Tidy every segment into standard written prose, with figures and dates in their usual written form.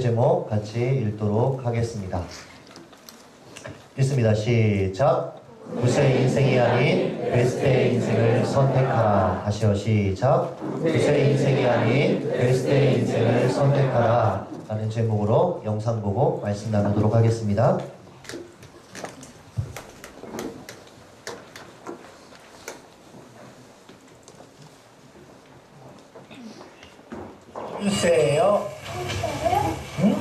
제목 같이 읽도록 하겠습니다. 읽습니다. 시작. 구세의 인생이 아닌 베스트의 인생을 선택하라. 다시요. 시작. 구세의 인생이 아닌 베스트의 인생을 선택하라 라는 제목으로 영상 보고 말씀 나누도록 하겠습니다. 주세요. 응?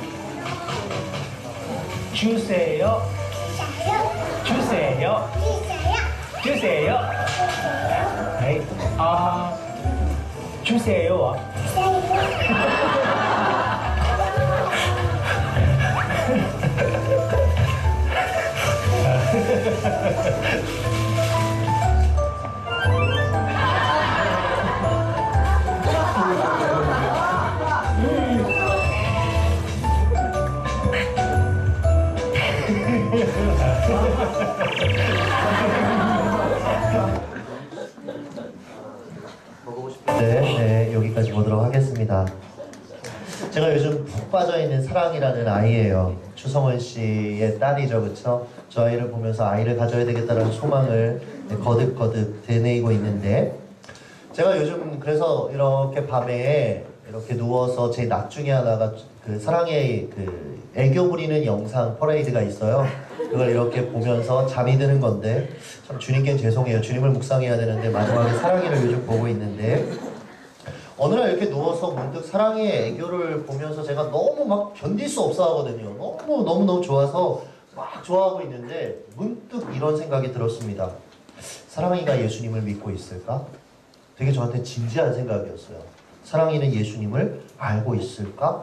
주세요. 주세요. 주세요. 네. 주세요. 네, 여기까지 보도록 하겠습니다. 제가 요즘 푹 빠져있는 사랑이라는 아이예요. 추성원 씨의 딸이죠, 그쵸? 저 아이를 보면서 아이를 가져야 되겠다는 소망을 거듭거듭 되뇌이고 있는데, 제가 요즘 그래서 이렇게 밤에 이렇게 누워서 제 낙 중에 하나가 그 사랑의 그 애교 부리는 영상 퍼레이드가 있어요. 그걸 이렇게 보면서 잠이 드는 건데, 참 주님께 죄송해요. 주님을 묵상해야 되는데 마지막에 사랑이를 요즘 보고 있는데, 어느 날 이렇게 누워서 문득 사랑의 애교를 보면서 제가 너무 막 견딜 수 없어 하거든요. 너무 좋아서 막 좋아하고 있는데 문득 이런 생각이 들었습니다. 사랑이가 예수님을 믿고 있을까? 되게 저한테 진지한 생각이었어요. 사랑이는 예수님을 알고 있을까?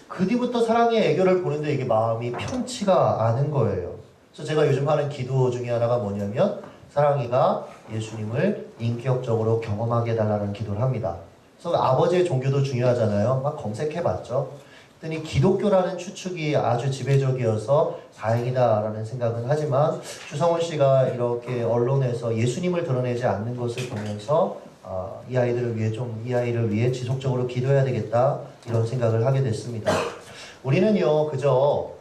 그 뒤부터 사랑의 애교를 보는데 이게 마음이 편치가 않은 거예요. 그래서 제가 요즘 하는 기도 중에 하나가 뭐냐면 사랑이가 예수님을 인격적으로 경험하게 해달라는 기도를 합니다. 그래서 아버지의 종교도 중요하잖아요. 막 검색해봤죠. 그랬더니 기독교라는 추측이 아주 지배적이어서 다행이다라는 생각은 하지만 추성원 씨가 이렇게 언론에서 예수님을 드러내지 않는 것을 보면서 이 아이를 위해 지속적으로 기도해야 되겠다 이런 생각을 하게 됐습니다. 우리는요 그저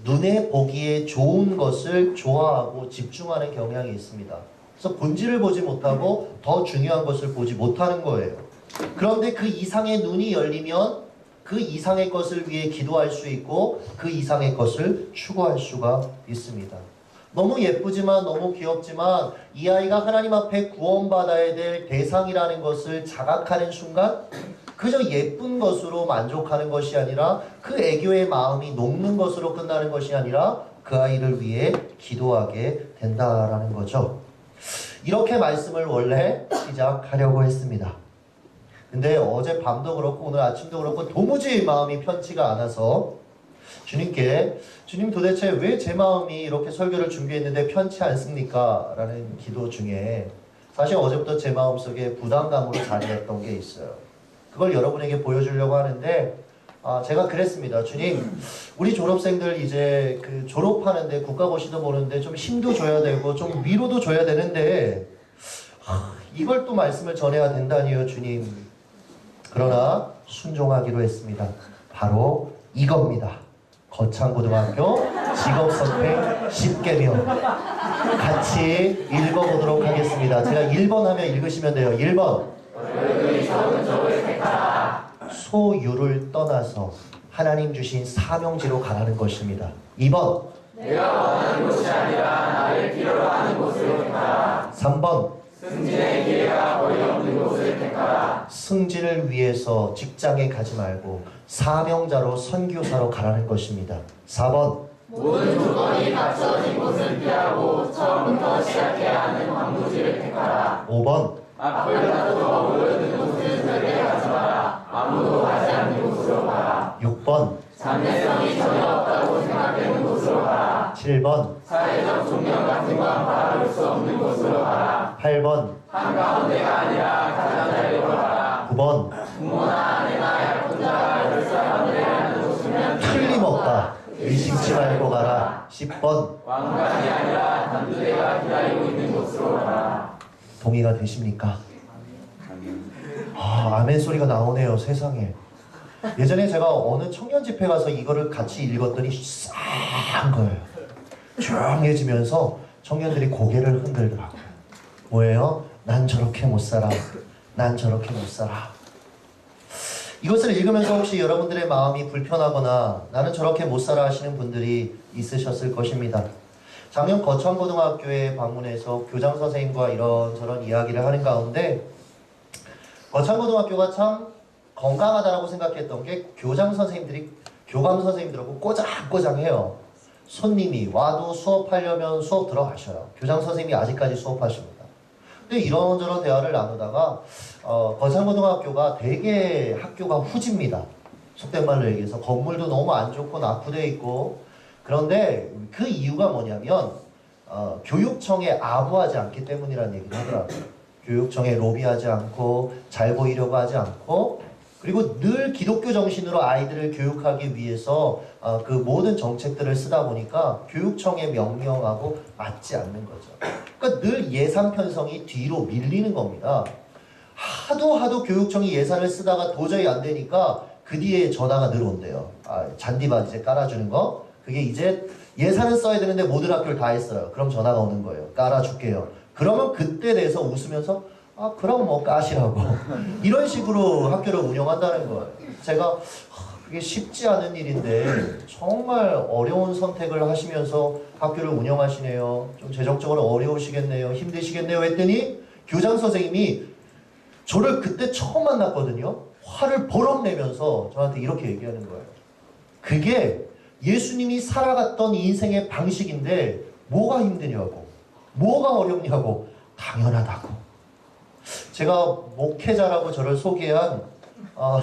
눈에 보기에 좋은 것을 좋아하고 집중하는 경향이 있습니다. 그래서 본질을 보지 못하고 더 중요한 것을 보지 못하는 거예요. 그런데 그 이상의 눈이 열리면 그 이상의 것을 위해 기도할 수 있고 그 이상의 것을 추구할 수가 있습니다. 너무 예쁘지만 너무 귀엽지만 이 아이가 하나님 앞에 구원받아야 될 대상이라는 것을 자각하는 순간 그저 예쁜 것으로 만족하는 것이 아니라 그 애교의 마음이 녹는 것으로 끝나는 것이 아니라 그 아이를 위해 기도하게 된다라는 거죠. 이렇게 말씀을 원래 시작하려고 했습니다. 근데 어제 밤도 그렇고 오늘 아침도 그렇고 도무지 마음이 편치가 않아서 주님께 주님 도대체 왜 제 마음이 이렇게 설교를 준비했는데 편치 않습니까? 라는 기도 중에 사실 어제부터 제 마음속에 부담감으로 자리했던 게 있어요. 그걸 여러분에게 보여주려고 하는데 제가 그랬습니다. 주님, 우리 졸업생들 이제 그 졸업하는데 국가고시도 보는데 좀 힘도 줘야 되고 좀 위로도 줘야 되는데 이걸 또 말씀을 전해야 된다니요, 주님. 그러나 순종하기로 했습니다. 바로 이겁니다. 거창고등학교 직업선택 10개명 같이 읽어보도록 하겠습니다. 제가 1번 하면 읽으시면 돼요. 1번 소유를 떠나서 하나님 주신 사명지로 가라는 것입니다. 2번 내가 원하는 곳이 아니라 나를 필요로 하는 곳을 택하라. 3번 승진의 기회가 거의 없는 곳을 택하라. 승진을 위해서 직장에 가지 말고 사명자로 선교사로 가라는 것입니다. 4번 모든 조건이 갖춰진 곳을 피하고 처음부터 시작해야 하는 광부지를 택하라. 5번 앞을 다투고 어우러진 곳은 절대 가지 마라. 아무도 가지 않는 곳으로 가라. 6번 장래성이 전혀 없다고 생각되는 곳으로 가라. 7번 사회적 존경 같은 건 바라볼 수 없는 곳으로 가라. 8번 한가운데가 아니라 가장 자리로 가라. 9번 부모나 아내나 약혼자가 결사반대하는 곳이면 틀림없다. 의심치 말고 가라. 10번 왕관이 아니라 단두대가 기다리고 있는 곳으로 가라. 동의가 되십니까? 아멘 소리가 나오네요. 세상에. 예전에 제가 어느 청년 집회 가서 이거를 같이 읽었더니 싸한 거예요. 조용해지면서 청년들이 고개를 흔들더라고요. 뭐예요? 난 저렇게 못 살아. 난 저렇게 못 살아. 이것을 읽으면서 혹시 여러분들의 마음이 불편하거나 나는 저렇게 못 살아 하시는 분들이 있으셨을 것입니다. 작년 거창고등학교에 방문해서 교장 선생님과 이런저런 이야기를 하는 가운데 거창고등학교가 참 건강하다라고 생각했던 게 교장 선생님들이 교감 선생님들하고 꼬장꼬장해요. 손님이 와도 수업하려면 수업 들어가셔요. 교장 선생님이 아직까지 수업하십니다. 근데 이런저런 대화를 나누다가 거창고등학교가 되게 학교가 후집니다. 속된 말로 얘기해서 건물도 너무 안 좋고 낙후되어 있고 그런데 그 이유가 뭐냐면 교육청에 아부하지 않기 때문이라는 얘기를 하더라고요. 교육청에 로비하지 않고 잘 보이려고 하지 않고 그리고 늘 기독교 정신으로 아이들을 교육하기 위해서 그 모든 정책들을 쓰다 보니까 교육청의 명령하고 맞지 않는 거죠. 그러니까 늘 예산 편성이 뒤로 밀리는 겁니다. 하도 교육청이 예산을 쓰다가 도저히 안 되니까 그 뒤에 전화가 늘 온대요. 잔디밭 이제 깔아주는 거. 그게 이제 예산은 써야 되는데 모든 학교를 다 했어요. 그럼 전화가 오는 거예요. 깔아줄게요. 그러면 그때 대해서 웃으면서 그럼 뭐 까시라고 이런 식으로 학교를 운영한다는 거예요. 제가 그게 쉽지 않은 일인데 정말 어려운 선택을 하시면서 학교를 운영하시네요. 좀 재정적으로 어려우시겠네요. 힘드시겠네요 했더니 교장 선생님이 저를 그때 처음 만났거든요. 화를 버럭 내면서 저한테 이렇게 얘기하는 거예요. 그게 예수님이 살아갔던 인생의 방식인데 뭐가 힘드냐고 뭐가 어렵냐고 당연하다고. 제가 목회자라고 저를 소개한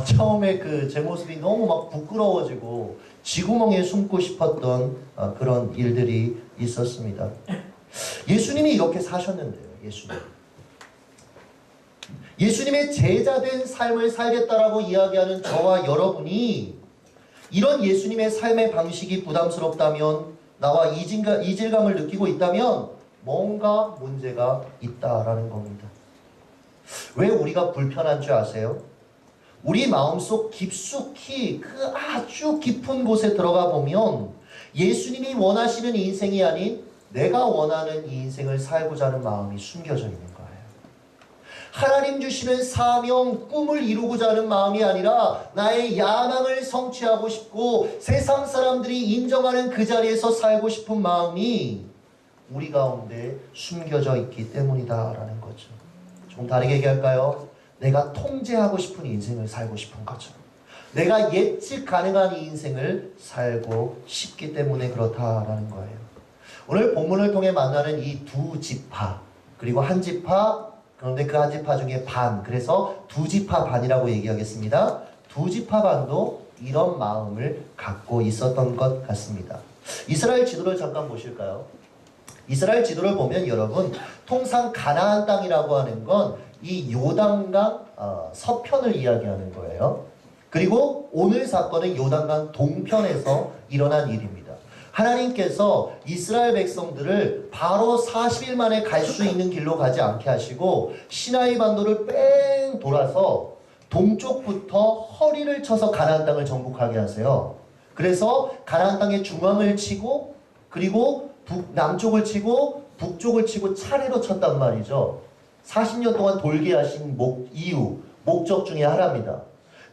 처음에 그 제 모습이 너무 막 부끄러워지고 쥐구멍에 숨고 싶었던 그런 일들이 있었습니다. 예수님이 이렇게 사셨는데요. 예수님의 제자된 삶을 살겠다라고 이야기하는 저와 여러분이 이런 예수님의 삶의 방식이 부담스럽다면 나와 이질감을 느끼고 있다면 뭔가 문제가 있다라는 겁니다. 왜 우리가 불편한 줄 아세요? 우리 마음속 깊숙이 그 아주 깊은 곳에 들어가 보면 예수님이 원하시는 인생이 아닌 내가 원하는 이 인생을 살고자 하는 마음이 숨겨져 있는 거예요. 하나님 주시는 사명, 꿈을 이루고자 하는 마음이 아니라 나의 야망을 성취하고 싶고 세상 사람들이 인정하는 그 자리에서 살고 싶은 마음이 우리 가운데 숨겨져 있기 때문이다라는 거죠. 좀 다르게 얘기할까요? 내가 통제하고 싶은 인생을 살고 싶은 거죠. 내가 예측 가능한 이 인생을 살고 싶기 때문에 그렇다라는 거예요. 오늘 본문을 통해 만나는 이 두 지파 그리고 한 지파 그런데 그 한 지파 중에 반 그래서 두 지파 반이라고 얘기하겠습니다. 두 지파 반도 이런 마음을 갖고 있었던 것 같습니다. 이스라엘 지도를 잠깐 보실까요? 이스라엘 지도를 보면 여러분 통상 가나안 땅이라고 하는 건 이 요단강 서편을 이야기하는 거예요. 그리고 오늘 사건은 요단강 동편에서 일어난 일입니다. 하나님께서 이스라엘 백성들을 바로 40일 만에 갈 수 있는 길로 가지 않게 하시고 시나이 반도를 뺑 돌아서 동쪽부터 허리를 쳐서 가나안 땅을 정복하게 하세요. 그래서 가나안 땅의 중앙을 치고 그리고 남쪽을 치고 북쪽을 치고 차례로 쳤단 말이죠. 40년 동안 돌게 하신 목적 중에 하나입니다.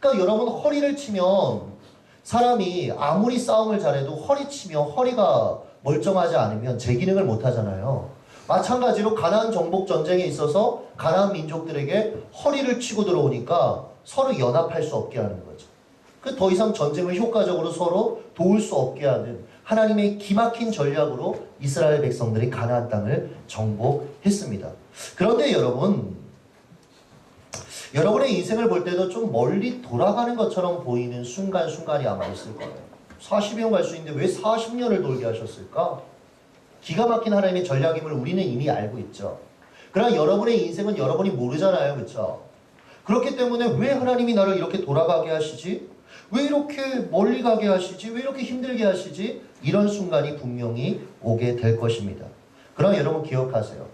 그러니까 여러분 허리를 치면 사람이 아무리 싸움을 잘해도 허리 치면 허리가 멀쩡하지 않으면 제 기능을 못 하잖아요. 마찬가지로 가나안 정복 전쟁에 있어서 가나안 민족들에게 허리를 치고 들어오니까 서로 연합할 수 없게 하는 거죠. 그 더 이상 전쟁을 효과적으로 서로 도울 수 없게 하는 하나님의 기막힌 전략으로 이스라엘 백성들이 가나안 땅을 정복했습니다. 그런데 여러분의 인생을 볼 때도 좀 멀리 돌아가는 것처럼 보이는 순간순간이 아마 있을 거예요. 40년 갈 수 있는데 왜 40년을 돌게 하셨을까? 기가 막힌 하나님의 전략임을 우리는 이미 알고 있죠. 그러나 여러분의 인생은 여러분이 모르잖아요. 그렇죠? 그렇기 때문에 왜 하나님이 나를 이렇게 돌아가게 하시지? 왜 이렇게 멀리 가게 하시지? 왜 이렇게 힘들게 하시지? 이런 순간이 분명히 오게 될 것입니다. 그러나 여러분 기억하세요.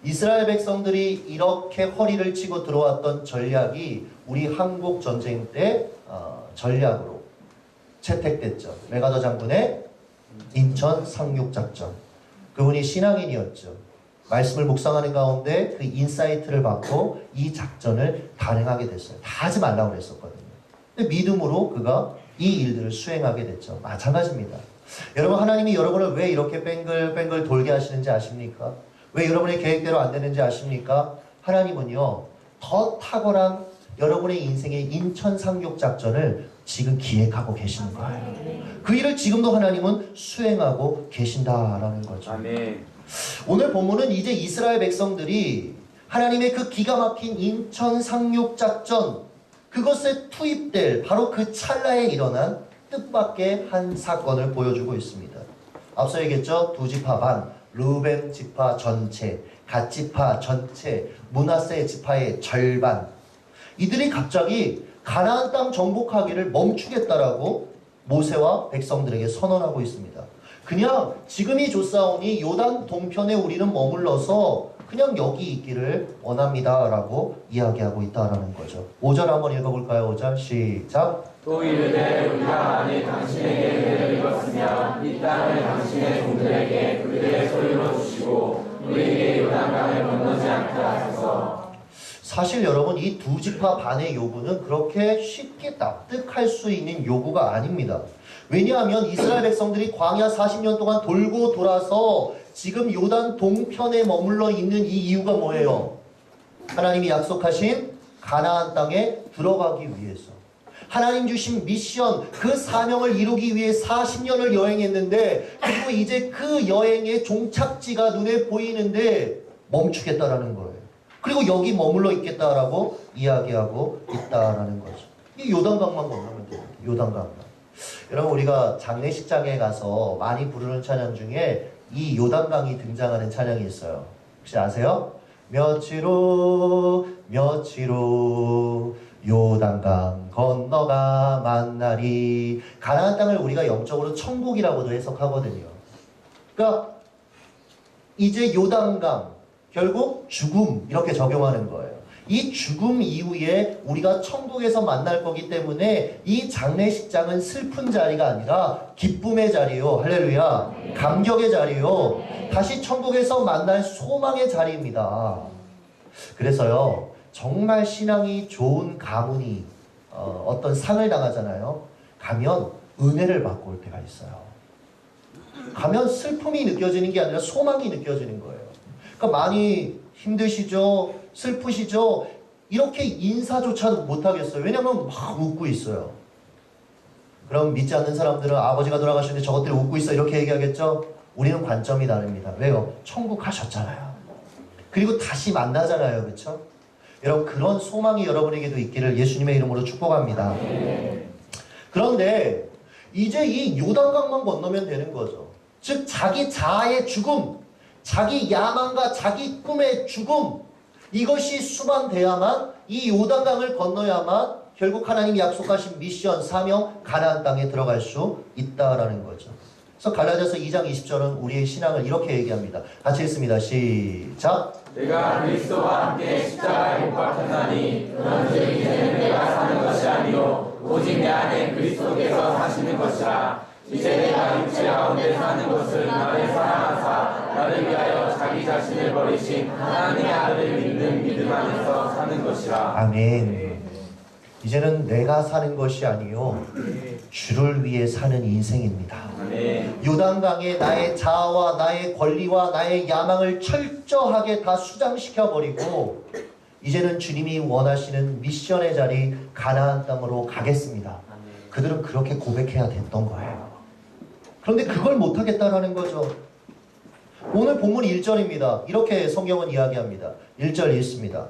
이스라엘 백성들이 이렇게 허리를 치고 들어왔던 전략이 우리 한국 전쟁 때 전략으로 채택됐죠. 메가더 장군의 인천 상륙작전. 그분이 신앙인이었죠. 말씀을 묵상하는 가운데 그 인사이트를 받고 이 작전을 단행하게 됐어요. 다 하지 말라고 그랬었거든요. 근데 믿음으로 그가 이 일들을 수행하게 됐죠. 마찬가지입니다. 여러분, 하나님이 여러분을 왜 이렇게 뱅글뱅글 돌게 하시는지 아십니까? 왜 여러분의 계획대로 안 되는지 아십니까? 하나님은요, 더 탁월한 여러분의 인생의 인천 상륙 작전을 지금 기획하고 계시는 거예요. 그 일을 지금도 하나님은 수행하고 계신다라는 거죠. 아멘. 오늘 본문은 이제 이스라엘 백성들이 하나님의 그 기가 막힌 인천 상륙 작전, 그것에 투입될 바로 그 찰나에 일어난 뜻밖의 한 사건을 보여주고 있습니다. 앞서 얘기했죠. 두 지파 반, 르우벤 지파 전체, 갓 지파 전체, 므낫세 지파의 절반. 이들이 갑자기 가나안 땅 정복하기를 멈추겠다라고 모세와 백성들에게 선언하고 있습니다. 그냥 지금이 좋사오니 요단 동편에 우리는 머물러서 그냥 여기 있기를 원합니다라고 이야기하고 있다라는 거죠. 5절 한번 읽어볼까요? 5절 시작. 또 이르되 우리가 만일 당신에게 은혜를 입었으면 이 땅을 당신의 종들에게 그들의 소유로 주시고 우리에게 요단강을 건너지 않게 하소서. 사실 여러분, 이 두 지파 반의 요구는 그렇게 쉽게 납득할 수 있는 요구가 아닙니다. 왜냐하면 이스라엘 백성들이 광야 40년 동안 돌고 돌아서 지금 요단 동편에 머물러 있는 이 이유가 뭐예요? 하나님이 약속하신 가나안 땅에 들어가기 위해서. 하나님 주신 미션, 그 사명을 이루기 위해 40년을 여행했는데, 그리고 이제 그 여행의 종착지가 눈에 보이는데 멈추겠다라는 거예요. 그리고 여기 머물러 있겠다라고 이야기하고 있다라는 거죠. 이 요단강만 건너면 돼요. 요단강만. 여러분, 우리가 장례식장에 가서 많이 부르는 찬양 중에 이 요단강이 등장하는 찬양이 있어요. 혹시 아세요? 며칠 후 요단강 건너가 만나리. 가나안 땅을 우리가 영적으로 천국이라고도 해석하거든요. 그러니까 이제 요단강, 결국 죽음, 이렇게 적용하는 거예요. 이 죽음 이후에 우리가 천국에서 만날 거기 때문에 이 장례식장은 슬픈 자리가 아니라 기쁨의 자리요. 할렐루야. 감격의 자리요. 다시 천국에서 만날 소망의 자리입니다. 그래서요, 정말 신앙이 좋은 가문이 어떤 상을 당하잖아요. 가면 은혜를 받고 올 때가 있어요. 가면 슬픔이 느껴지는 게 아니라 소망이 느껴지는 거예요. 그러니까 많이 힘드시죠? 슬프시죠? 이렇게 인사조차도 못하겠어요. 왜냐하면 막 웃고 있어요. 그럼 믿지 않는 사람들은 아버지가 돌아가셨는데 저것들이 웃고 있어, 이렇게 얘기하겠죠? 우리는 관점이 다릅니다. 왜요? 천국 가셨잖아요. 그리고 다시 만나잖아요. 그렇죠? 여러분, 그런 소망이 여러분에게도 있기를 예수님의 이름으로 축복합니다. 그런데 이제 이 요단강만 건너면 되는 거죠. 즉 자기 자아의 죽음, 자기 야망과 자기 꿈의 죽음, 이것이 수반돼야만, 이 요단강을 건너야만 결국 하나님이 약속하신 미션, 사명, 가나안 땅에 들어갈 수 있다라는 거죠. 그래서 갈라디아서 2장 20절은 우리의 신앙을 이렇게 얘기합니다. 같이 읽습니다. 시작. 내가 그리스도와 함께 십자가에 못 박혔나니 그런즉 이제는 내가 사는 것이 아니요 오직 내 안에 그리스도께서 사시는 것이라. 이제 내가 육체 가운데 사는 것을 나를 사랑하사 나를 위하여 자기 자신을 버리신 하나님의 아들을 믿는 믿음 안에서 사는 것이라. 아멘. 이제는 내가 사는 것이 아니요 주를 위해 사는 인생입니다. 아멘. 요단강에 나의 자아와 나의 권리와 나의 야망을 철저하게 다 수장시켜버리고 이제는 주님이 원하시는 미션의 자리 가나안 땅으로 가겠습니다. 그들은 그렇게 고백해야 됐던 거예요. 그런데 그걸 못하겠다라는 거죠. 오늘 본문 1절입니다. 이렇게 성경은 이야기합니다. 1절 읽습니다.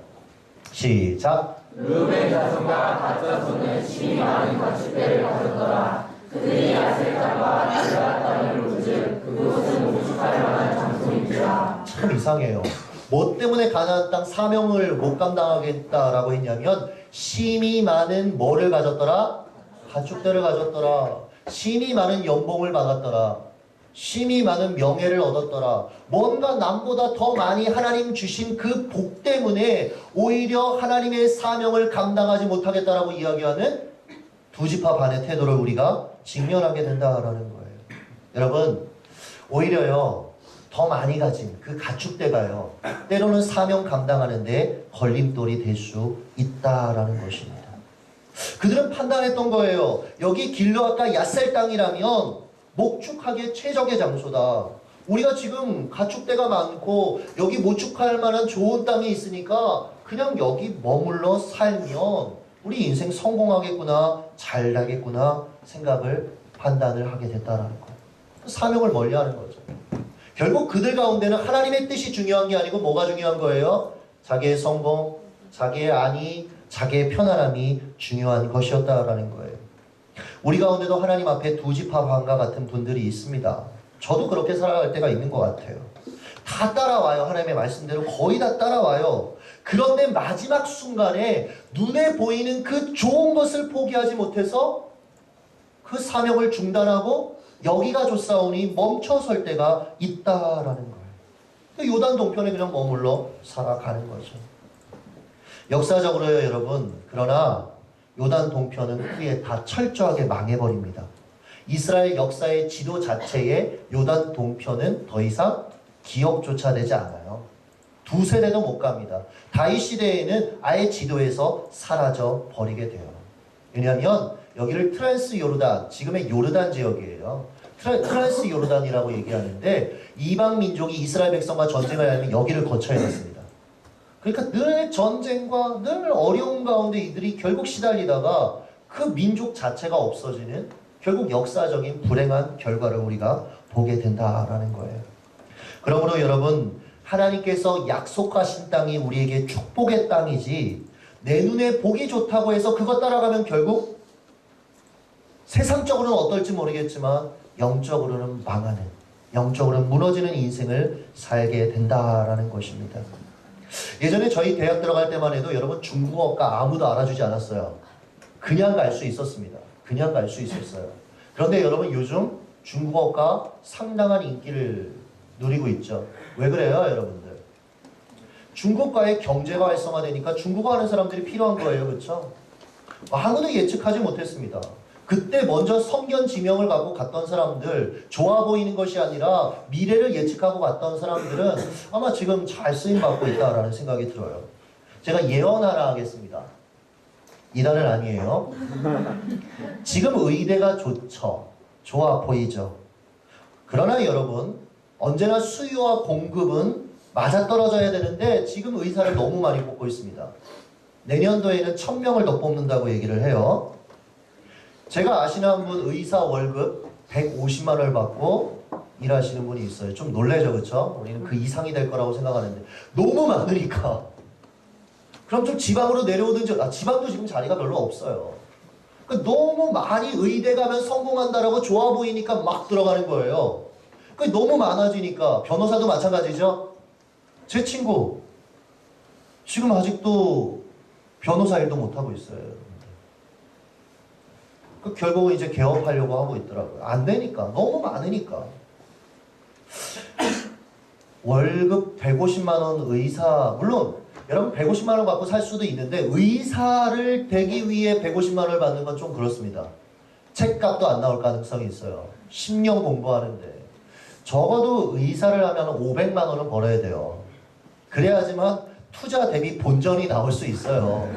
시작. 르우벤 자손과 갓 자손은 심히 많은 가축배를 가졌더라. 그들이 야셀 땅과 갈라앗 땅을 오르즉 그곳은 오죽할 만한 장소인지라. 참 이상해요. 뭐 때문에 가나안 땅 사명을 못 감당하겠다라고 했냐면 심히 많은 뭐를 가졌더라? 가축들을 가졌더라. 심히 많은 연봉을 받았더라. 심히 많은 명예를 얻었더라. 뭔가 남보다 더 많이 하나님 주신 그 복 때문에 오히려 하나님의 사명을 감당하지 못하겠다라고 이야기하는 두 지파 반의 태도를 우리가 직면하게 된다라는 거예요. 여러분, 오히려요, 더 많이 가진 그 가축대가요, 때로는 사명 감당하는데 걸림돌이 될 수 있다라는 것입니다. 그들은 판단했던 거예요. 여기 길르앗과 앗셀 땅이라면 목축하기에 최적의 장소다. 우리가 지금 가축대가 많고 여기 모축할 만한 좋은 땅이 있으니까 그냥 여기 머물러 살면 우리 인생 성공하겠구나, 잘 나겠구나 생각을 판단을 하게 됐다라는 거예요. 사명을 멀리하는 거죠. 결국 그들 가운데는 하나님의 뜻이 중요한 게 아니고 뭐가 중요한 거예요? 자기의 성공, 자기의 안위, 자기의 편안함이 중요한 것이었다라는 거예요. 우리 가운데도 하나님 앞에 두 지파 반과 같은 분들이 있습니다. 저도 그렇게 살아갈 때가 있는 것 같아요. 다 따라와요. 하나님의 말씀대로 거의 다 따라와요. 그런데 마지막 순간에 눈에 보이는 그 좋은 것을 포기하지 못해서 그 사명을 중단하고 여기가 좋사오니 멈춰설 때가 있다라는 거예요. 요단 동편에 그냥 머물러 살아가는 거죠. 역사적으로요, 여러분. 그러나 요단 동편은 후에 다 철저하게 망해버립니다. 이스라엘 역사의 지도 자체에 요단 동편은 더 이상 기억조차 되지 않아요. 두 세대도 못 갑니다. 다윗 시대에는 아예 지도에서 사라져 버리게 돼요. 왜냐하면 여기를 트란스 요르단, 지금의 요르단 지역이에요. 트란스 요르단이라고 얘기하는데 이방 민족이 이스라엘 백성과 전쟁을 하려면 여기를 거쳐야 됐습니다. 그러니까 늘 전쟁과 늘 어려운 가운데 이들이 결국 시달리다가 그 민족 자체가 없어지는 결국 역사적인 불행한 결과를 우리가 보게 된다라는 거예요. 그러므로 여러분, 하나님께서 약속하신 땅이 우리에게 축복의 땅이지 내 눈에 보기 좋다고 해서 그것 따라가면 결국 세상적으로는 어떨지 모르겠지만 영적으로는 망하는, 영적으로는 무너지는 인생을 살게 된다라는 것입니다. 예전에 저희 대학 들어갈 때만 해도 여러분 중국어가 아무도 알아주지 않았어요. 그냥 갈 수 있었습니다. 그냥 갈 수 있었어요. 그런데 여러분 요즘 중국어가 상당한 인기를 누리고 있죠. 왜 그래요, 여러분들? 중국과의 경제가 활성화되니까 중국어 하는 사람들이 필요한 거예요. 그렇죠? 아무도 예측하지 못했습니다. 그때 먼저 성견 지명을 갖고 갔던 사람들, 좋아 보이는 것이 아니라 미래를 예측하고 갔던 사람들은 아마 지금 잘 쓰임받고 있다라는 생각이 들어요. 제가 예언 하나 하겠습니다. 이단은 아니에요. 지금 의대가 좋죠. 좋아 보이죠. 그러나 여러분, 언제나 수요와 공급은 맞아떨어져야 되는데 지금 의사를 너무 많이 뽑고 있습니다. 내년도에는 1000명을 더 뽑는다고 얘기를 해요. 제가 아시는 한 분 의사 월급 150만 원을 받고 일하시는 분이 있어요. 좀 놀래죠, 그렇죠? 우리는 그 이상이 될 거라고 생각하는데 너무 많으니까. 그럼 좀 지방으로 내려오든지, 지방도 지금 자리가 별로 없어요. 그러니까 너무 많이 의대 가면 성공한다라고 좋아 보이니까 막 들어가는 거예요. 그러니까 너무 많아지니까 변호사도 마찬가지죠. 제 친구 지금 아직도 변호사 일도 못 하고 있어요. 결국은 이제 개업하려고 하고 있더라고요. 안 되니까. 너무 많으니까. 월급 150만 원 의사, 물론 여러분 150만 원 갖고 살 수도 있는데 의사를 되기 위해 150만 원을 받는 건 좀 그렇습니다. 책값도 안 나올 가능성이 있어요. 10년 공부하는데. 적어도 의사를 하면 500만 원은 벌어야 돼요. 그래야지만 투자 대비 본전이 나올 수 있어요.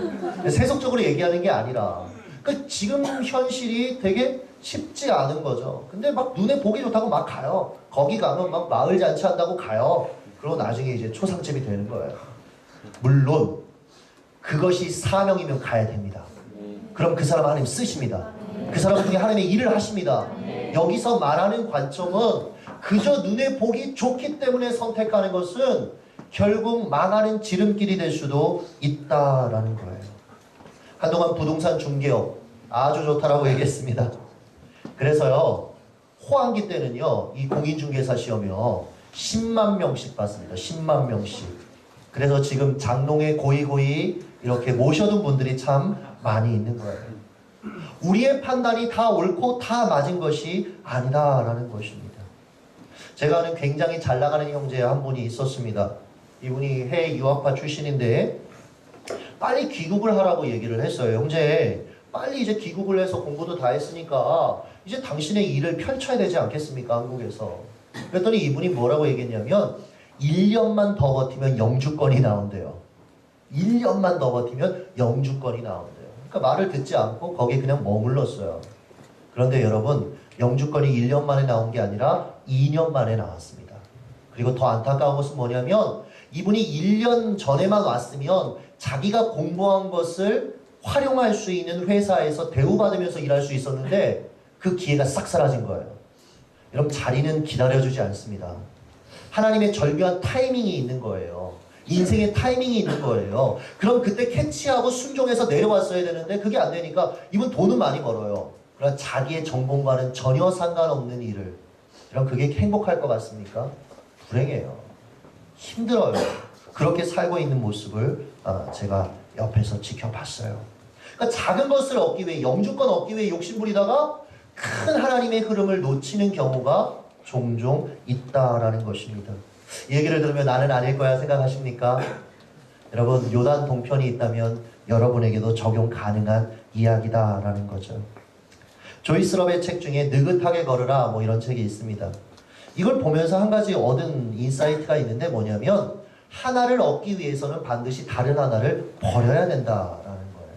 세속적으로 얘기하는 게 아니라. 그러니까 지금 현실이 되게 쉽지 않은 거죠. 근데 막 눈에 보기 좋다고 막 가요. 거기 가면 막 마을 잔치 한다고 가요. 그리고 나중에 이제 초상집이 되는 거예요. 물론 그것이 사명이면 가야 됩니다. 그럼 그 사람 하나님 쓰십니다. 그 사람 중에 하나님의 일을 하십니다. 여기서 말하는 관점은 그저 눈에 보기 좋기 때문에 선택하는 것은 결국 망하는 지름길이 될 수도 있다라는 거예요. 한동안 부동산 중개업 아주 좋다라고 얘기했습니다. 그래서요, 호황기 때는요, 이 공인중개사 시험이요, 10만 명씩 봤습니다. 10만 명씩. 그래서 지금 장롱에 고이고이 이렇게 모셔둔 분들이 참 많이 있는 거예요. 우리의 판단이 다 옳고 다 맞은 것이 아니다라는 것입니다. 제가 아는 굉장히 잘 나가는 형제 한 분이 있었습니다. 이분이 해외 유학파 출신인데 빨리 귀국을 하라고 얘기를 했어요. 형제, 빨리 이제 귀국을 해서 공부도 다 했으니까 이제 당신의 일을 펼쳐야 되지 않겠습니까? 한국에서. 그랬더니 이분이 뭐라고 얘기했냐면 1년만 더 버티면 영주권이 나온대요. 1년만 더 버티면 영주권이 나온대요. 그러니까 말을 듣지 않고 거기에 그냥 머물렀어요. 그런데 여러분, 영주권이 1년 만에 나온 게 아니라 2년 만에 나왔습니다. 그리고 더 안타까운 것은 뭐냐면 이분이 1년 전에만 왔으면 자기가 공부한 것을 활용할 수 있는 회사에서 대우받으면서 일할 수 있었는데 그 기회가 싹 사라진 거예요. 여러분, 자리는 기다려주지 않습니다. 하나님의 절묘한 타이밍이 있는 거예요. 인생의 타이밍이 있는 거예요. 그럼 그때 캐치하고 순종해서 내려왔어야 되는데 그게 안 되니까 이분 돈은 많이 벌어요. 그러나 자기의 전공과는 전혀 상관없는 일을. 여러분, 그게 행복할 것 같습니까? 불행해요. 힘들어요. 그렇게 살고 있는 모습을 제가 옆에서 지켜봤어요. 그러니까 작은 것을 얻기 위해, 영주권 얻기 위해 욕심부리다가 큰 하나님의 흐름을 놓치는 경우가 종종 있다라는 것입니다. 이 얘기를 들으면 나는 아닐 거야 생각하십니까? 여러분, 요단 동편이 있다면 여러분에게도 적용 가능한 이야기다라는 거죠. 조이스 럽의 책 중에 느긋하게 걸으라 뭐 이런 책이 있습니다. 이걸 보면서 한 가지 얻은 인사이트가 있는데 뭐냐면 하나를 얻기 위해서는 반드시 다른 하나를 버려야 된다라는 거예요.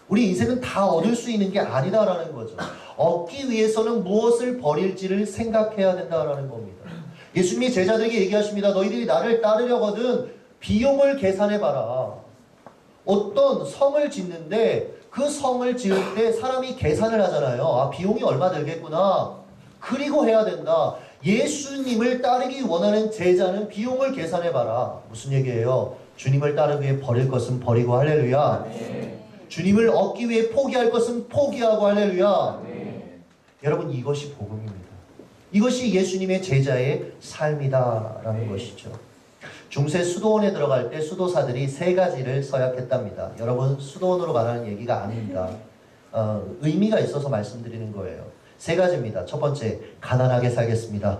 우리 인생은 다 얻을 수 있는 게 아니다라는 거죠. 얻기 위해서는 무엇을 버릴지를 생각해야 된다라는 겁니다. 예수님이 제자들에게 얘기하십니다. 너희들이 나를 따르려거든 비용을 계산해봐라. 어떤 성을 짓는데 그 성을 지을 때 사람이 계산을 하잖아요. 아, 비용이 얼마 들겠구나. 그리고 해야 된다. 예수님을 따르기 원하는 제자는 비용을 계산해봐라. 무슨 얘기예요? 주님을 따르기 위해 버릴 것은 버리고 할렐루야. 네. 주님을 얻기 위해 포기할 것은 포기하고 할렐루야. 네. 여러분, 이것이 복음입니다. 이것이 예수님의 제자의 삶이다라는 것이죠. 중세 수도원에 들어갈 때 수도사들이 3가지를 서약했답니다. 여러분, 수도원으로 말하는 얘기가 아닙니다. 의미가 있어서 말씀드리는 거예요. 3가지입니다. 첫 번째, 가난하게 살겠습니다.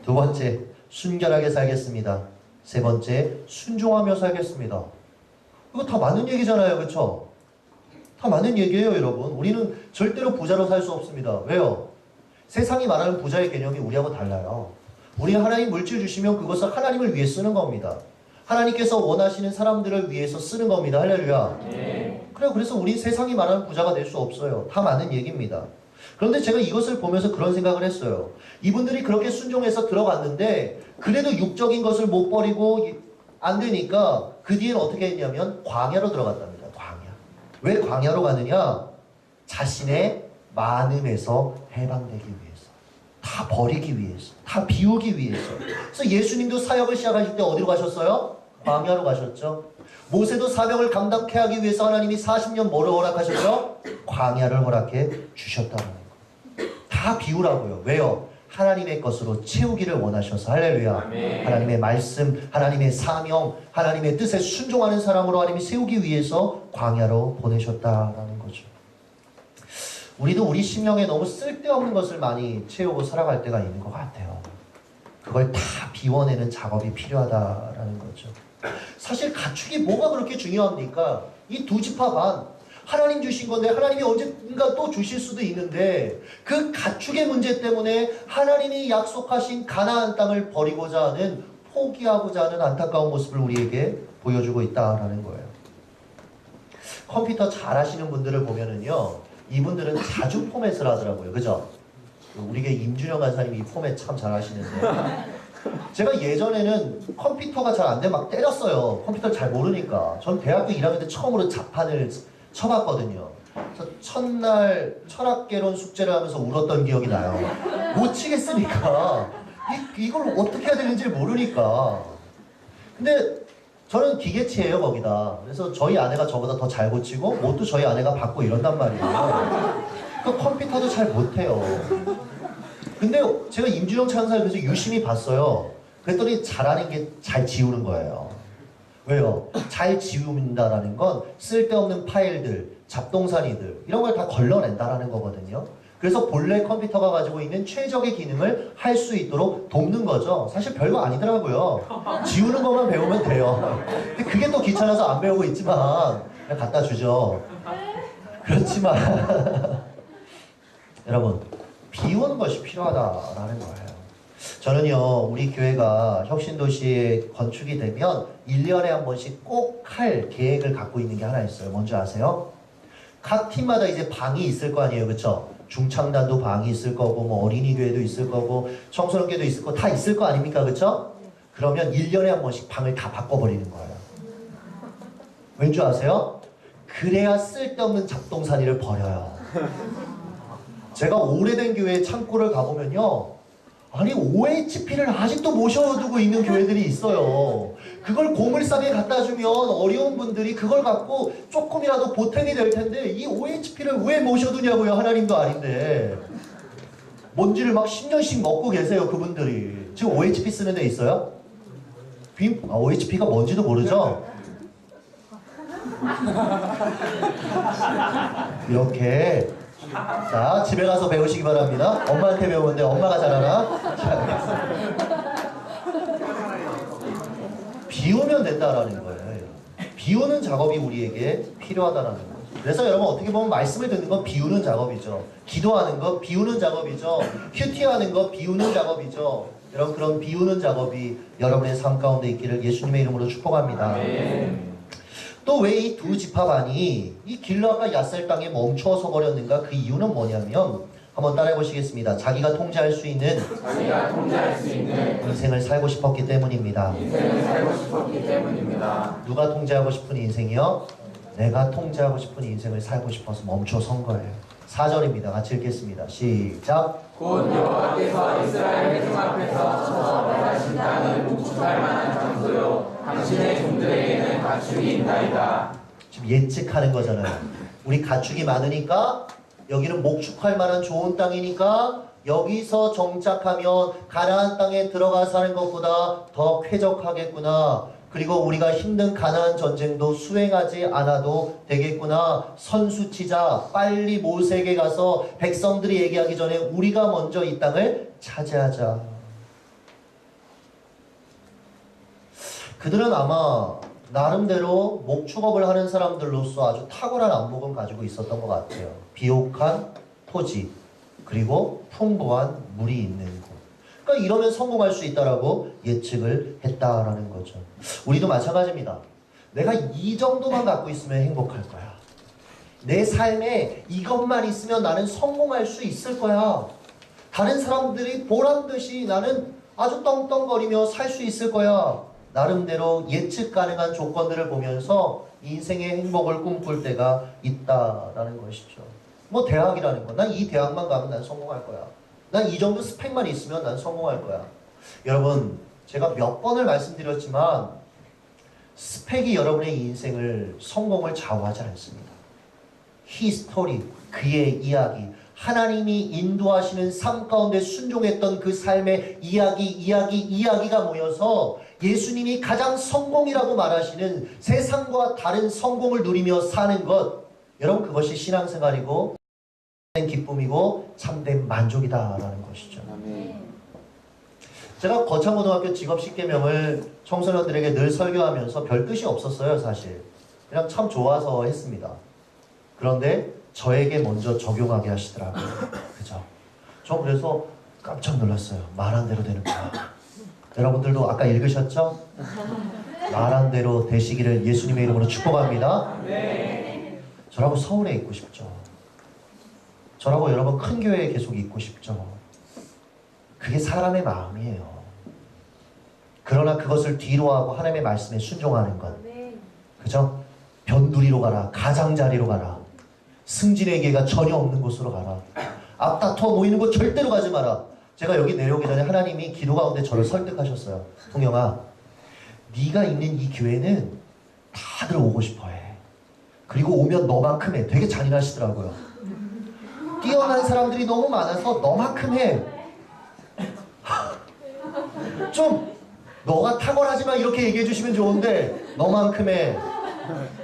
두 번째, 순결하게 살겠습니다. 세 번째, 순종하며 살겠습니다. 이거 다 맞는 얘기잖아요. 그렇죠? 다 맞는 얘기예요, 여러분. 우리는 절대로 부자로 살 수 없습니다. 왜요? 세상이 말하는 부자의 개념이 우리하고 달라요. 우리 하나님 물질 주시면 그것을 하나님을 위해 쓰는 겁니다. 하나님께서 원하시는 사람들을 위해서 쓰는 겁니다. 할렐루야. 네. 그래요. 그래서 우리 세상이 말하는 부자가 될 수 없어요. 다 맞는 얘기입니다. 그런데 제가 이것을 보면서 그런 생각을 했어요. 이분들이 그렇게 순종해서 들어갔는데 그래도 육적인 것을 못 버리고 안 되니까 그 뒤에는 어떻게 했냐면 광야로 들어갔답니다. 광야. 왜 광야로 가느냐? 자신의 많음에서 해방되기 위해서. 다 버리기 위해서. 다 비우기 위해서. 그래서 예수님도 사역을 시작하실 때 어디로 가셨어요? 광야로 가셨죠. 모세도 사명을 감당케 하기 위해서 하나님이 40년 뭐를 허락하셨죠? 광야를 허락해 주셨다는 거. 다 비우라고요. 왜요? 하나님의 것으로 채우기를 원하셔서. 할렐루야. 아멘. 하나님의 말씀, 하나님의 사명, 하나님의 뜻에 순종하는 사람으로 하나님이 세우기 위해서 광야로 보내셨다라는 거죠. 우리도 우리 심령에 너무 쓸데없는 것을 많이 채우고 살아갈 때가 있는 것 같아요. 그걸 다 비워내는 작업이 필요하다라는 거죠. 사실 가축이 뭐가 그렇게 중요합니까? 이 2지파 반, 하나님 주신 건데 하나님이 언젠가 또 주실 수도 있는데 그 가축의 문제 때문에 하나님이 약속하신 가나안 땅을 버리고자 하는, 포기하고자 하는 안타까운 모습을 우리에게 보여주고 있다라는 거예요. 컴퓨터 잘 하시는 분들을 보면은요, 이분들은 자주 포맷을 하더라고요. 그죠? 우리게 임준영 간사님이 이 포맷 참 잘 하시는데 제가 예전에는 컴퓨터가 잘 안 돼 막 때렸어요. 컴퓨터를 잘 모르니까. 전 대학교 1학년 때 처음으로 자판을 쳐봤거든요. 그래서 첫날 철학개론 숙제를 하면서 울었던 기억이 나요. 못 치겠으니까 이걸 어떻게 해야 되는지 모르니까. 근데 저는 기계치예요, 거기다. 그래서 저희 아내가 저보다 더 잘 고치고 뭣도 저희 아내가 받고 이런단 말이에요. 그 컴퓨터도 잘 못해요. 근데 제가 임준영 찬사를 그래서 유심히 봤어요. 그랬더니 잘하는 게 잘 지우는 거예요. 왜요? 잘 지운다라는 건 쓸데없는 파일들, 잡동사니들 이런 걸 다 걸러낸다라는 거거든요. 그래서 본래 컴퓨터가 가지고 있는 최적의 기능을 할 수 있도록 돕는 거죠. 사실 별거 아니더라고요. 지우는 것만 배우면 돼요. 근데 그게 또 귀찮아서 안 배우고 있지만 그냥 갖다 주죠. 그렇지만 여러분 비우는 것이 필요하다라는 거예요. 저는요 우리 교회가 혁신도시에 건축이 되면 1년에 한 번씩 꼭 할 계획을 갖고 있는 게 하나 있어요. 뭔지 아세요? 각 팀마다 이제 방이 있을 거 아니에요, 그렇죠? 중창단도 방이 있을 거고 뭐 어린이 교회도 있을 거고 청소년교회도 있을 거 다 있을 거 아닙니까, 그렇죠? 그러면 1년에 한 번씩 방을 다 바꿔버리는 거예요. 왠지 아세요? 그래야 쓸데없는 잡동사니를 버려요. 제가 오래된 교회 창고를 가보면요, 아니 OHP를 아직도 모셔두고 있는 교회들이 있어요. 그걸 고물상에 갖다 주면 어려운 분들이 그걸 갖고 조금이라도 보탬이 될 텐데 이 OHP를 왜 모셔두냐고요. 하나님도 아닌데 뭔지를 막 10년씩 먹고 계세요. 그분들이 지금 OHP 쓰는 데 있어요? OHP가 뭔지도 모르죠? 이렇게 자, 집에 가서 배우시기 바랍니다. 엄마한테 배우는데 엄마가 잘 알아? 비우면 된다라는 거예요. 비우는 작업이 우리에게 필요하다라는 거예요. 그래서 여러분 어떻게 보면 말씀을 듣는 건 비우는 작업이죠. 기도하는 거 비우는 작업이죠. 큐티하는 거 비우는 작업이죠. 여러분 그런 비우는 작업이 여러분의 삶 가운데 있기를 예수님의 이름으로 축복합니다. 또 왜 이 두 지파반이 이 길라과 야셀 땅에 멈추어서 버렸는가? 그 이유는 뭐냐면 한번 따라해 보시겠습니다. 자기가 통제할 수 있는 인생을 살고 싶었기 때문입니다. 누가 통제하고 싶은 인생이요? 내가 통제하고 싶은 인생을 살고 싶어서 멈춰선 거예요. 4절입니다. 같이 읽겠습니다. 시작. 곧 여호와께서 이스라엘 회중 앞에서 쳐서 멸하신 땅은 목축할 만한 장소요 당신의 종들에게는 가축이 있나이다. 지금 예측하는 거잖아요. 우리 가축이 많으니까 여기는 목축할 만한 좋은 땅이니까 여기서 정착하면 가나안 땅에 들어가 사는 것보다 더 쾌적하겠구나. 그리고 우리가 힘든 가나안 전쟁도 수행하지 않아도 되겠구나. 선수 치자. 빨리 모세에게 가서 백성들이 얘기하기 전에 우리가 먼저 이 땅을 차지하자. 그들은 아마 나름대로 목축업을 하는 사람들로서 아주 탁월한 안목은 가지고 있었던 것 같아요. 비옥한 토지, 그리고 풍부한 물이 있는 곳. 그러니까 이러면 성공할 수 있다라고 예측을 했다라는 거죠. 우리도 마찬가지입니다. 내가 이 정도만 갖고 있으면 행복할 거야. 내 삶에 이것만 있으면 나는 성공할 수 있을 거야. 다른 사람들이 보란듯이 나는 아주 떵떵거리며 살 수 있을 거야. 나름대로 예측 가능한 조건들을 보면서 인생의 행복을 꿈꿀 때가 있다라는 것이죠. 뭐 대학이라는 거. 난 이 대학만 가면 난 성공할 거야. 난 이 정도 스펙만 있으면 난 성공할 거야. 여러분, 제가 몇 번을 말씀드렸지만 스펙이 여러분의 인생을 성공을 좌우하지 않습니다. 히스토리, 그의 이야기, 하나님이 인도하시는 삶 가운데 순종했던 그 삶의 이야기가 모여서 예수님이 가장 성공이라고 말하시는 세상과 다른 성공을 누리며 사는 것, 여러분 그것이 신앙생활이고 참된 기쁨이고 참된 만족이다라는 것이죠. 제가 거창고등학교 직업십계명을 청소년들에게 늘 설교하면서 별 뜻이 없었어요. 사실 그냥 참 좋아서 했습니다. 그런데 저에게 먼저 적용하게 하시더라고요. 그죠? 저 그래서 깜짝 놀랐어요. 말한 대로 되는 거야. 여러분들도 아까 읽으셨죠? 말한 대로 되시기를 예수님의 이름으로 축복합니다. 네. 저라고 서울에 있고 싶죠. 저라고 여러분 큰 교회에 계속 있고 싶죠. 그게 사람의 마음이에요. 그러나 그것을 뒤로 하고 하나님의 말씀에 순종하는 것. 그죠? 변두리로 가라. 가장자리로 가라. 승진의 기회가 전혀 없는 곳으로 가라. 앞다퉈 모이는 곳 절대로 가지 마라. 제가 여기 내려오기 전에 하나님이 기도 가운데 저를 설득하셨어요. 통영아, 네가 있는 이 교회는 다들 오고 싶어해. 그리고 오면 너만큼 해. 되게 잔인하시더라고요. 뛰어난 사람들이 너무 많아서 너만큼 해. 좀 너가 탁월하지만 이렇게 얘기해 주시면 좋은데 너만큼 해.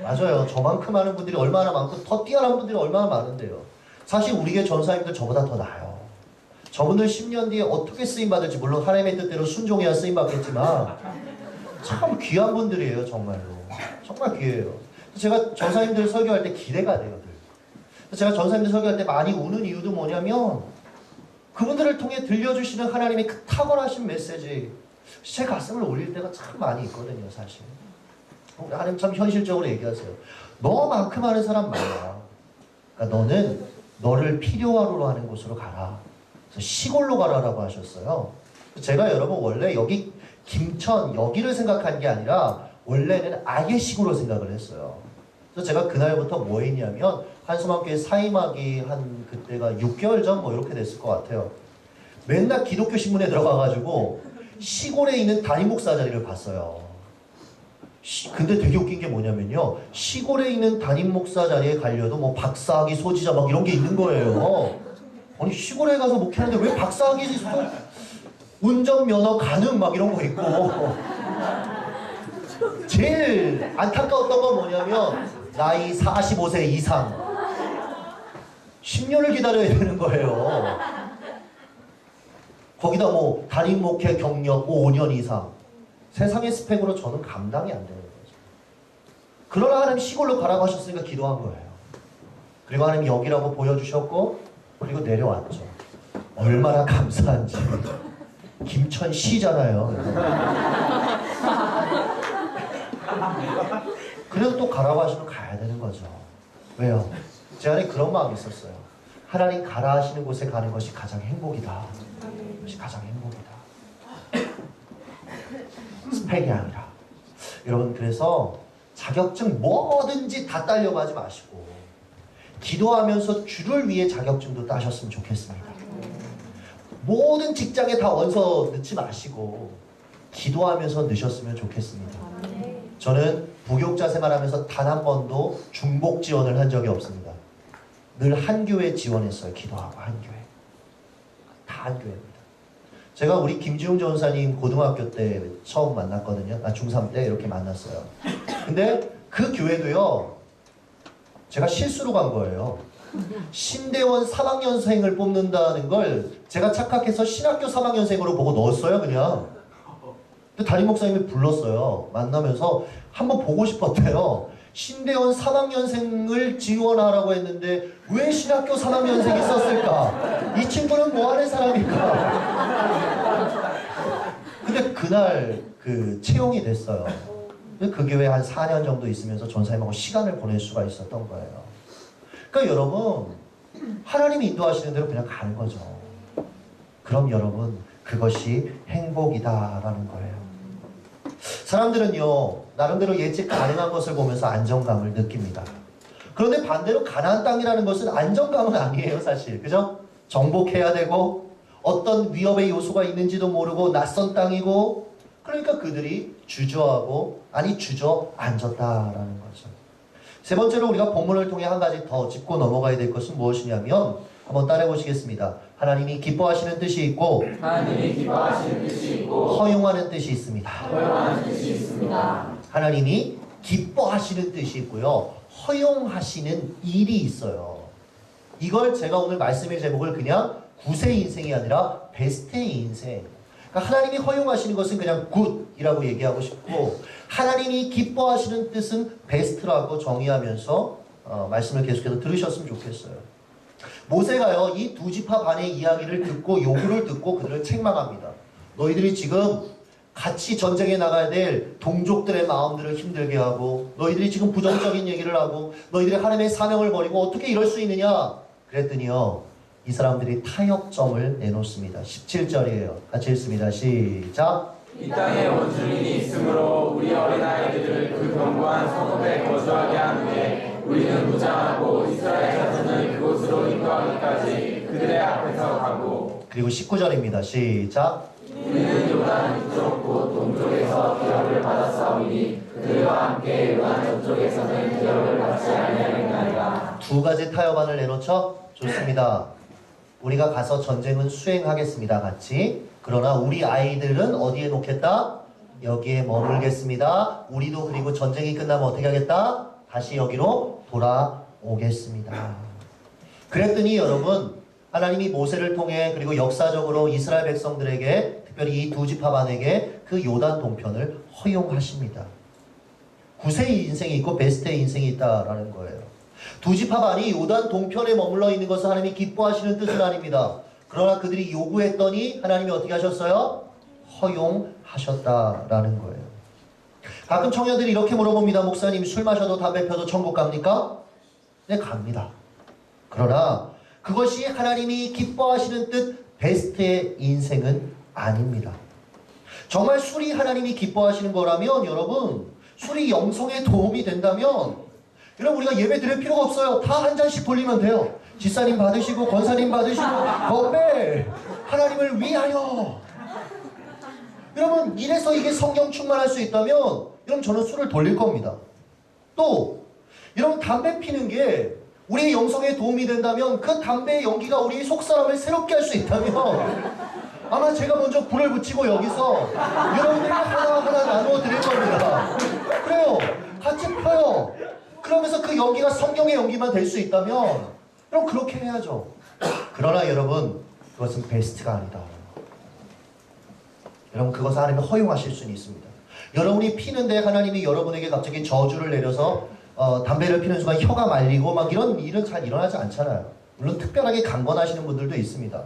맞아요. 저만큼 하는 분들이 얼마나 많고 더 뛰어난 분들이 얼마나 많은데요. 사실 우리 교회 전사님들 저보다 더 나아요. 저분들 10년 뒤에 어떻게 쓰임받을지 물론 하나님의 뜻대로 순종해야 쓰임받겠지만 참 귀한 분들이에요. 정말로. 정말 귀해요. 제가 전사님들 설교할 때 기대가 돼요. 늘. 제가 전사님들 설교할 때 많이 우는 이유도 뭐냐면 그분들을 통해 들려주시는 하나님의 그 탁월하신 메시지, 제 가슴을 울릴 때가 참 많이 있거든요, 사실. 하나님 참 현실적으로 얘기하세요. 너만큼 하는 사람 많아. 그러니까 너는 너를 필요하로 하는 곳으로 가라. 그래서 시골로 가라라고 하셨어요. 제가 여러분 원래 여기 김천 여기를 생각한 게 아니라 원래는 아예 시골로 생각을 했어요. 그래서 제가 그날부터 뭐 했냐면 한수만교회 사임하기 한 그때가 6개월 전 뭐 이렇게 됐을 것 같아요. 맨날 기독교 신문에 들어가가지고 시골에 있는 담임 목사 자리를 봤어요. 근데 되게 웃긴 게 뭐냐면요, 시골에 있는 담임 목사 자리에 가려도 뭐 박사학위 소지자 막 이런 게 있는 거예요. 아니 시골에 가서 목회하는데 왜 박사학위 운전면허 가능 막 이런 거 있고. 제일 안타까웠던 건 뭐냐면 나이 45세 이상 10년을 기다려야 되는 거예요. 거기다 뭐 담임 목회 경력 5년 이상. 세상의 스펙으로 저는 감당이 안 되는 거죠. 그러나 하나님 시골로 가라고 하셨으니까 기도한 거예요. 그리고 하나님 여기라고 보여주셨고 그리고 내려왔죠. 얼마나 감사한지. 김천시잖아요. 그래도 또 가라고 하시면 가야 되는 거죠. 왜요? 제 안에 그런 마음이 있었어요. 하나님 가라 하시는 곳에 가는 것이 가장 행복이다. 그것이 가장 행복이다. 스펙이 아니라. 여러분, 그래서 자격증 뭐든지 다 따려고 하지 마시고 기도하면서 주를 위해 자격증도 따셨으면 좋겠습니다. 모든 직장에 다 원서 넣지 마시고 기도하면서 넣으셨으면 좋겠습니다. 저는 부교육자 생활하면서 단 한 번도 중복 지원을 한 적이 없습니다. 늘 한 교회 지원했어요. 기도하고 한 교회. 다 한 교회입니다. 제가 우리 김지웅 전사님 고등학교 때 처음 만났거든요. 중3 때 이렇게 만났어요. 근데 그 교회도요, 제가 실수로 간 거예요. 신대원 3학년생을 뽑는다는 걸 제가 착각해서 신학교 3학년생으로 보고 넣었어요, 그냥. 근데 담임 목사님이 불렀어요. 만나면서 한번 보고 싶었대요. 신대원 3학년생을 지원하라고 했는데 왜 신학교 3학년생이 썼을까? 이 친구는 뭐 하는 사람일까? 근데 그날 그 채용이 됐어요. 그 교회에 한 4년 정도 있으면서 전사님하고 시간을 보낼 수가 있었던 거예요. 그러니까 여러분, 하나님이 인도하시는 대로 그냥 가는 거죠. 그럼 여러분, 그것이 행복이다라는 거예요. 사람들은요, 나름대로 예측 가능한 것을 보면서 안정감을 느낍니다. 그런데 반대로 가나안 땅이라는 것은 안정감은 아니에요, 사실. 그죠? 정복해야 되고 어떤 위협의 요소가 있는지도 모르고 낯선 땅이고, 그러니까 그들이 주저하고 주저앉았다라는 거죠. 세 번째로 우리가 본문을 통해 한 가지 더 짚고 넘어가야 될 것은 무엇이냐면, 한번 따라해 보시겠습니다. 하나님이 기뻐하시는 뜻이 있고 허용하는 뜻이 있습니다. 하나님이 기뻐하시는 뜻이 있고요, 허용하시는 일이 있어요. 이걸 제가 오늘 말씀의 제목을 그냥 굿의 인생이 아니라 베스트의 인생. 그러니까 하나님이 허용하시는 것은 그냥 굿이라고 얘기하고 싶고, 하나님이 기뻐하시는 뜻은 베스트라고 정의하면서 말씀을 계속해서 들으셨으면 좋겠어요. 모세가요, 이 두 지파 반의 이야기를 듣고 요구를 듣고 그들을 책망합니다. 너희들이 지금 같이 전쟁에 나가야 될 동족들의 마음들을 힘들게 하고, 너희들이 지금 부정적인 얘기를 하고, 너희들이 하나님의 사명을 버리고 어떻게 이럴 수 있느냐? 그랬더니요, 이 사람들이 타협점을 내놓습니다. 17절이에요. 같이 읽습니다. 시작. 이 땅에 원주민이 있으므로 우리 어린아이들을 그 견고한 성읍에 거주하게 하는데 우리는 무장하고 이스라엘 자손을 그곳으로 인도하기까지 그들의 앞에서 가고. 그리고 19절입니다. 시작. 우리는 요단 이쪽 곧 동쪽에서 기업을 받았사오니 그들과 함께 요단 저쪽에서는 기업을 받지 아니하겠나이다. 두 가지 타협안을 내놓죠? 좋습니다. 우리가 가서 전쟁은 수행하겠습니다. 같이. 그러나 우리 아이들은 어디에 놓겠다? 여기에 머물겠습니다. 우리도 그리고 전쟁이 끝나면 어떻게 하겠다? 다시 여기로 돌아오겠습니다. 그랬더니 여러분, 하나님이 모세를 통해 그리고 역사적으로 이스라엘 백성들에게, 특별히 이 두 지파반에게 그 요단 동편을 허용하십니다. 굿의 인생이 있고 베스트의 인생이 있다라는 거예요. 두 지파 반이 요단 동편에 머물러 있는 것을 하나님이 기뻐하시는 뜻은 아닙니다. 그러나 그들이 요구했더니 하나님이 어떻게 하셨어요? 허용하셨다라는 거예요. 가끔 청년들이 이렇게 물어봅니다. 목사님, 술 마셔도 담배 펴도 천국 갑니까? 네, 갑니다. 그러나 그것이 하나님이 기뻐하시는 뜻 베스트의 인생은 아닙니다. 정말 술이 하나님이 기뻐하시는 거라면 여러분, 술이 영성에 도움이 된다면 여러분, 우리가 예배 드릴 필요가 없어요. 다 한 잔씩 돌리면 돼요. 지사님 받으시고 권사님 받으시고 건배 하나님을 위하여. 여러분, 이래서 이게 성령 충만할 수 있다면 여러분, 저는 술을 돌릴 겁니다. 또 여러분, 담배 피는 게 우리의 영성에 도움이 된다면 그 담배의 연기가 우리의 속사람을 새롭게 할 수 있다면 아마 제가 먼저 불을 붙이고 여기서 여러분들이 하나하나 나누어 드릴 겁니다. 그래요. 같이 펴요. 그러면서 그 연기가 성경의 연기만 될 수 있다면 그럼 그렇게 해야죠. 그러나 여러분, 그것은 베스트가 아니다. 여러분, 그것을 하나님이 허용하실 수는 있습니다. 여러분이 피는데 하나님이 여러분에게 갑자기 저주를 내려서 담배를 피는 순간 혀가 말리고 막 이런 일은 잘 일어나지 않잖아요. 물론 특별하게 강건하시는 분들도 있습니다.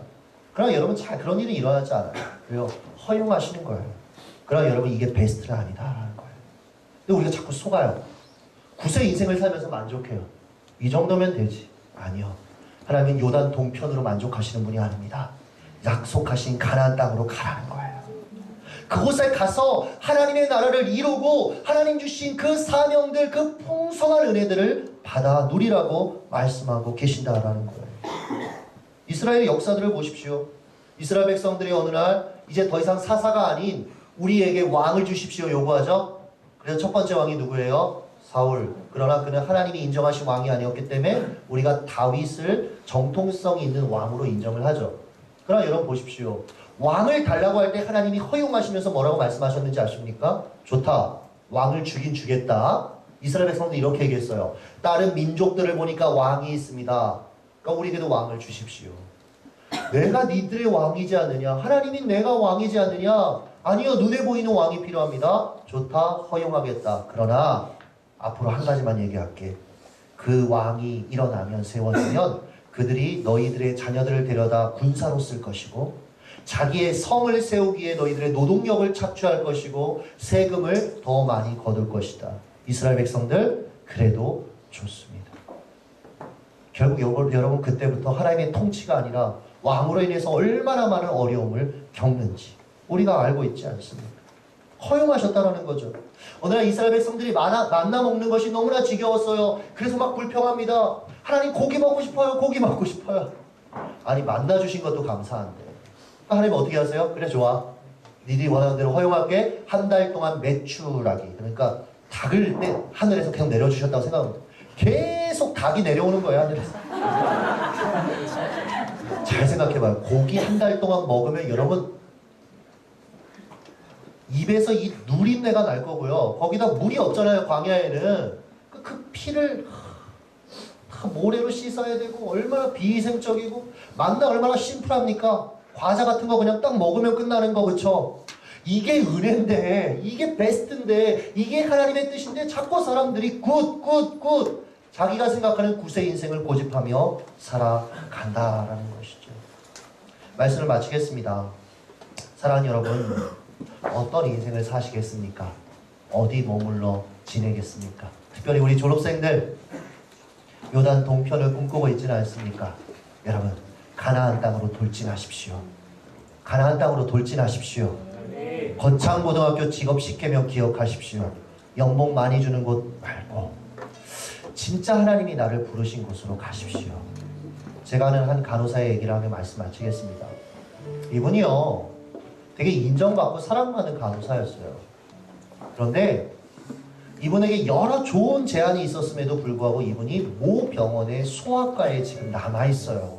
그러나 여러분, 잘 그런 일은 일어나지 않아요. 그래요. 허용하시는 거예요. 그러나 여러분, 이게 베스트가 아니다라는 거예요. 근데 우리가 자꾸 속아요. 구세 인생을 살면서 만족해요. 이 정도면 되지. 아니요. 하나님은 요단 동편으로 만족하시는 분이 아닙니다. 약속하신 가나안 땅으로 가라는 거예요. 그곳에 가서 하나님의 나라를 이루고 하나님 주신 그 사명들, 그 풍성한 은혜들을 받아 누리라고 말씀하고 계신다라는 거예요. 이스라엘의 역사들을 보십시오. 이스라엘 백성들이 어느 날 이제 더 이상 사사가 아닌 우리에게 왕을 주십시오 요구하죠. 그래서 첫 번째 왕이 누구예요? 사울. 그러나 그는 하나님이 인정하신 왕이 아니었기 때문에 우리가 다윗을 정통성 있는 왕으로 인정을 하죠. 그러나 여러분 보십시오. 왕을 달라고 할 때 하나님이 허용하시면서 뭐라고 말씀하셨는지 아십니까? 좋다. 왕을 주긴 주겠다. 이스라엘 백성들이 이렇게 얘기했어요. 다른 민족들을 보니까 왕이 있습니다. 그러니까 우리에게도 왕을 주십시오. 내가 니들의 왕이지 않느냐? 하나님이 내가 왕이지 않느냐? 아니요. 눈에 보이는 왕이 필요합니다. 좋다. 허용하겠다. 그러나 앞으로 한 가지만 얘기할게. 그 왕이 일어나면 세워지면 그들이 너희들의 자녀들을 데려다 군사로 쓸 것이고 자기의 성을 세우기에 너희들의 노동력을 착취할 것이고 세금을 더 많이 거둘 것이다. 이스라엘 백성들 그래도 좋습니다. 결국 여러분 그때부터 하나님의 통치가 아니라 왕으로 인해서 얼마나 많은 어려움을 겪는지 우리가 알고 있지 않습니까? 허용하셨다는 거죠. 오늘 이스라엘 백성들이 만나 먹는 것이 너무나 지겨웠어요. 그래서 막 불평합니다. 하나님 고기 먹고 싶어요. 고기 먹고 싶어요. 아니 만나 주신 것도 감사한데 하나님 어떻게 하세요? 그래 좋아. 니들이 원하는 대로 허용할게. 한 달 동안 메추라기. 그러니까 닭을 하늘에서 그냥 내려주셨다고 생각합니다. 계속 닭이 내려오는 거예요. 하늘에서. 잘 생각해봐요. 고기 한 달 동안 먹으면 여러분 입에서 이 누린내가 날 거고요. 거기다 물이 없잖아요. 광야에는. 그 피를 다 모래로 씻어야 되고 얼마나 비위생적이고 만나 얼마나 심플합니까? 과자 같은 거 그냥 딱 먹으면 끝나는 거 그쵸? 이게 은혜인데 이게 베스트인데 이게 하나님의 뜻인데 자꾸 사람들이 굿 자기가 생각하는 구세 인생을 고집하며 살아간다라는 것이죠. 말씀을 마치겠습니다. 사랑하는 여러분, 어떤 인생을 사시겠습니까? 어디 머물러 지내겠습니까? 특별히 우리 졸업생들 요단 동편을 꿈꾸고 있지는 않습니까? 여러분 가나안 땅으로 돌진하십시오. 가나안 땅으로 돌진하십시오. 거창고등학교 직업식혜명 기억하십시오. 연봉 많이 주는 곳 말고 진짜 하나님이 나를 부르신 곳으로 가십시오. 제가 아는 한 간호사의 얘기를 하며 말씀 마치겠습니다. 이분이요 되게 인정받고 사랑받는 간호사였어요. 그런데 이분에게 여러 좋은 제안이 있었음에도 불구하고 이분이 모 병원의 소아과에 지금 남아있어요.